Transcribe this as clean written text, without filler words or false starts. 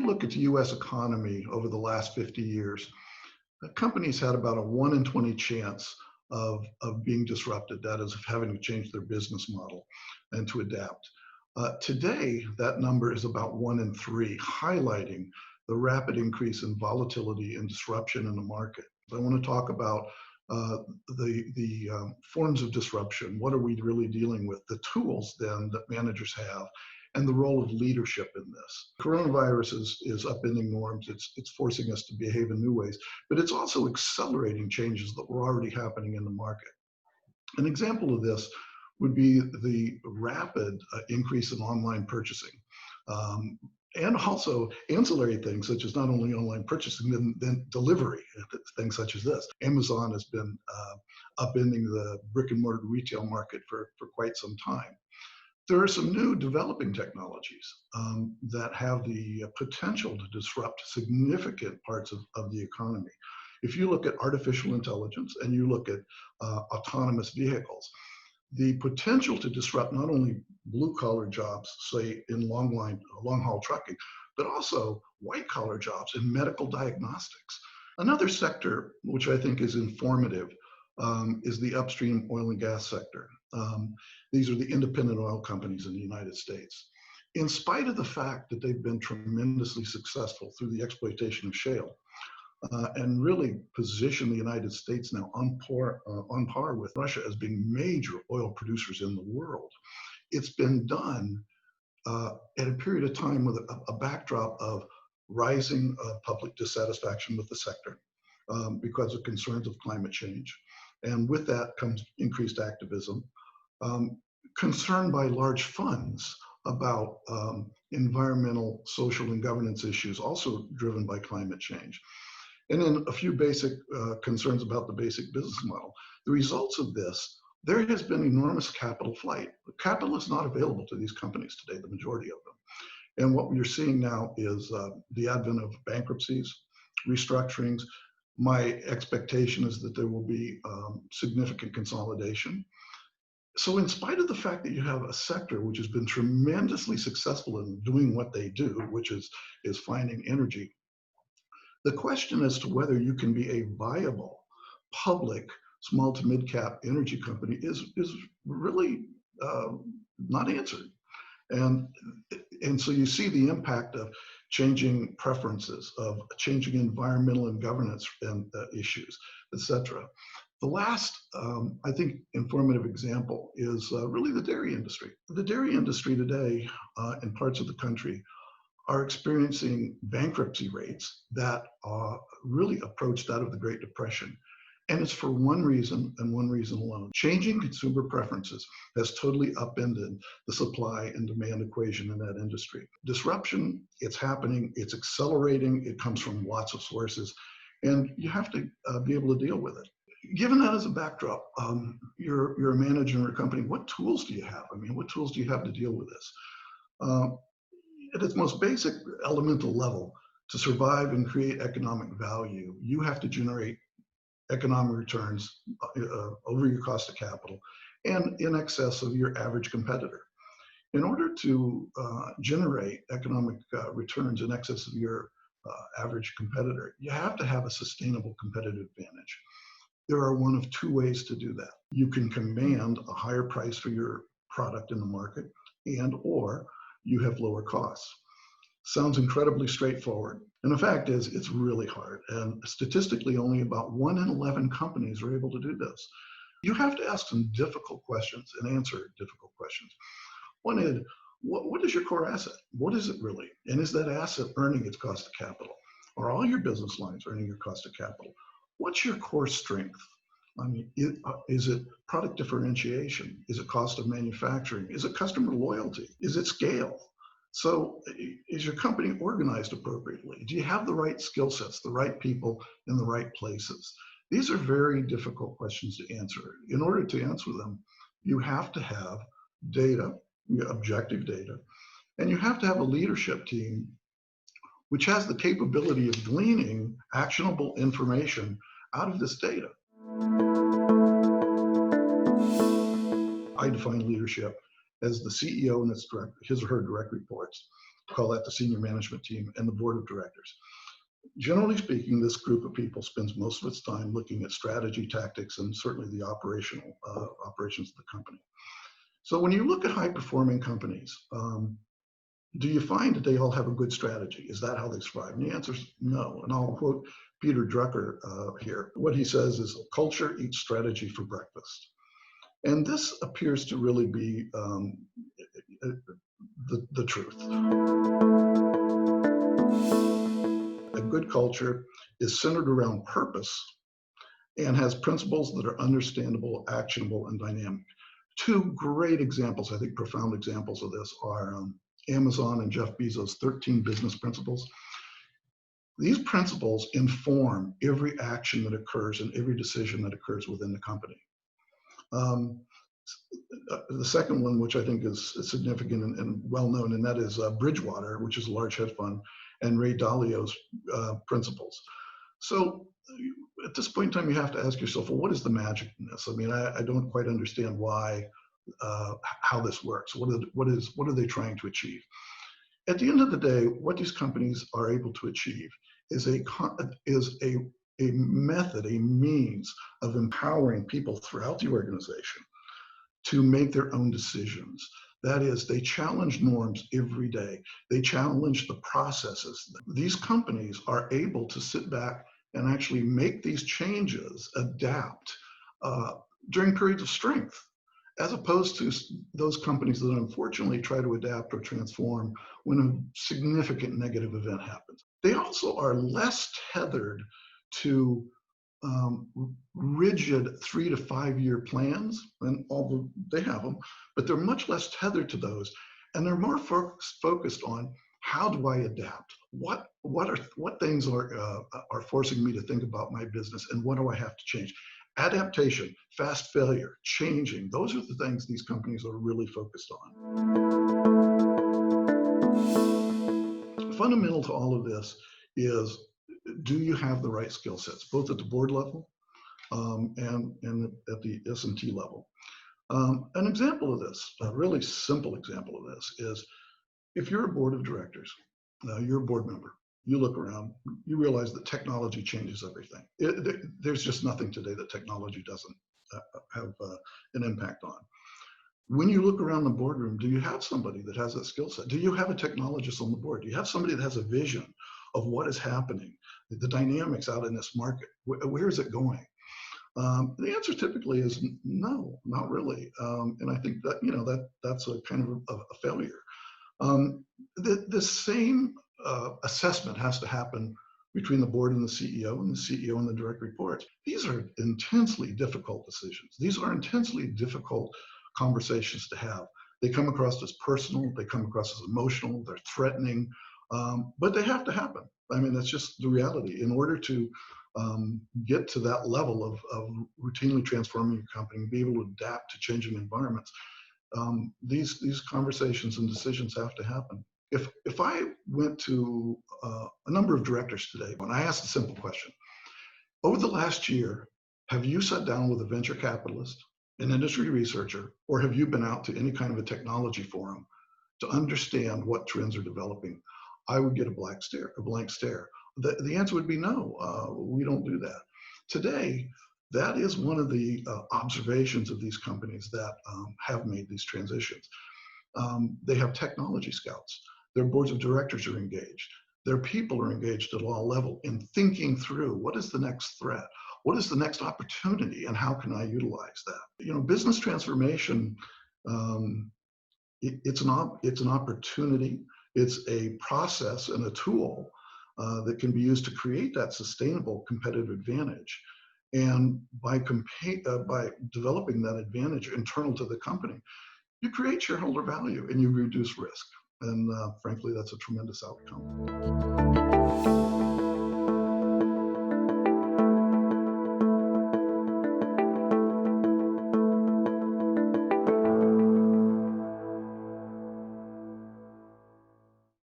look at the US economy over the last 50 years, companies had about a 1 in 20 chance of being disrupted, that is, of having to change their business model and to adapt. Today, that number is about 1 in 3, highlighting the rapid increase in volatility and disruption in the market. I want to talk about the forms of disruption. What are we really dealing with? The tools then that managers have, and the role of leadership in this. Coronavirus is upending norms. It's forcing us to behave in new ways, but it's also accelerating changes that were already happening in the market. An example of this would be the rapid increase in online purchasing. And also ancillary things such as not only online purchasing, then delivery, things such as this. Amazon has been upending the brick and mortar retail market for quite some time. There are some new developing technologies that have the potential to disrupt significant parts of the economy. If you look at artificial intelligence and you look at autonomous vehicles, the potential to disrupt not only blue-collar jobs, say in long-haul trucking, but also white-collar jobs in medical diagnostics. Another sector, which I think is informative, is the upstream oil and gas sector. These are the independent oil companies in the United States. In spite of the fact that they've been tremendously successful through the exploitation of shale, and really position the United States now on par with Russia as being major oil producers in the world. It's been done at a period of time with a backdrop of rising public dissatisfaction with the sector because of concerns of climate change. And with that comes increased activism, concern by large funds about environmental, social, and governance issues, also driven by climate change. And then a few basic concerns about the basic business model. The results of this, there has been enormous capital flight. Capital is not available to these companies today, the majority of them. And what we're seeing now is the advent of bankruptcies, restructurings. My expectation is that there will be significant consolidation. So in spite of the fact that you have a sector which has been tremendously successful in doing what they do, which is finding energy, the question as to whether you can be a viable public small to mid-cap energy company is really not answered. And so you see the impact of changing preferences, of changing environmental and governance and issues, etc. The last, I think, informative example is really the dairy industry. The dairy industry today in parts of the country are experiencing bankruptcy rates that really approach that of the Great Depression. And it's for one reason and one reason alone. Changing consumer preferences has totally upended the supply and demand equation in that industry. Disruption, it's happening, it's accelerating, it comes from lots of sources, and you have to be able to deal with it. Given that as a backdrop, you're a manager in a company, what tools do you have? I mean, what tools do you have to deal with this? At its most basic elemental level, to survive and create economic value, you have to generate economic returns over your cost of capital and in excess of your average competitor. In order to generate economic returns in excess of your average competitor, you have to have a sustainable competitive advantage. There are one of two ways to do that. You can command a higher price for your product in the market, and or you have lower costs. Sounds incredibly straightforward. And the fact is, it's really hard. And statistically, only about 1 in 11 companies are able to do this. You have to ask some difficult questions and answer difficult questions. One is, what is your core asset? What is it really? And is that asset earning its cost of capital? Are all your business lines earning your cost of capital? What's your core strength? I mean, is it product differentiation? Is it cost of manufacturing? Is it customer loyalty? Is it scale? So is your company organized appropriately? Do you have the right skill sets, the right people in the right places? These are very difficult questions to answer. In order to answer them, you have to have data, objective data, and you have to have a leadership team which has the capability of gleaning actionable information out of this data. I define leadership as the CEO and his or her direct reports, call that the senior management team, and the board of directors. Generally speaking, this group of people spends most of its time looking at strategy, tactics, and certainly the operations of the company. So when you look at high-performing companies, do you find that they all have a good strategy? Is that how they survive? And the answer is no. And I'll quote Peter Drucker here. What he says is, culture eats strategy for breakfast. And this appears to really be the truth. A good culture is centered around purpose and has principles that are understandable, actionable, and dynamic. Two great examples, I think profound examples of this, are Amazon and Jeff Bezos' 13 business principles. These principles inform every action that occurs and every decision that occurs within the company. The second one, which I think is significant and well known, and that is Bridgewater, which is a large hedge fund, and Ray Dalio's principles. So at this point in time, you have to ask yourself, well, what is the magic in this? I mean, I don't quite understand why, how this works. What are they trying to achieve? At the end of the day, what these companies are able to achieve is a method, a means of empowering people throughout the organization to make their own decisions. That is, they challenge norms every day. They challenge the processes. These companies are able to sit back and actually make these changes, adapt during periods of strength, as opposed to those companies that unfortunately try to adapt or transform when a significant negative event happens. They also are less tethered to rigid 3 to 5 year plans, and although they have them, but they're much less tethered to those, and they're more focused on, how do I adapt? What things are forcing me to think about my business, and what do I have to change? Adaptation, fast failure, changing, those are the things these companies are really focused on. Fundamental to all of this is, do you have the right skill sets, both at the board level and at the S&T level? An example of this, a really simple example of this, is if you're a board of directors, you're a board member, you look around, you realize that technology changes everything. There's just nothing today that technology doesn't have an impact on. When you look around the boardroom, do you have somebody that has that skill set? Do you have a technologist on the board? Do you have somebody that has a vision of what is happening, the dynamics out in this market? Where is it going? The answer typically is no, not really. And I think that, that's a kind of a failure. The same assessment has to happen between the board and the CEO and the direct reports. These are intensely difficult decisions. These are intensely difficult conversations to have. They come across as personal, they come across as emotional, they're threatening, but they have to happen. I mean, that's just the reality. In order to get to that level of routinely transforming your company, be able to adapt to changing environments, these conversations and decisions have to happen. If I went to a number of directors today, and I asked a simple question, over the last year, have you sat down with a venture capitalist, an industry researcher, or have you been out to any kind of a technology forum to understand what trends are developing? I would get a blank stare. The answer would be no, we don't do that. Today, that is one of the observations of these companies that have made these transitions. They have technology scouts. Their boards of directors are engaged. Their people are engaged at all levels in thinking through, what is the next threat? What is the next opportunity, and how can I utilize that? Business transformation, it's an opportunity. It's a process and a tool that can be used to create that sustainable competitive advantage. And by developing that advantage internal to the company, you create shareholder value and you reduce risk. And frankly, that's a tremendous outcome.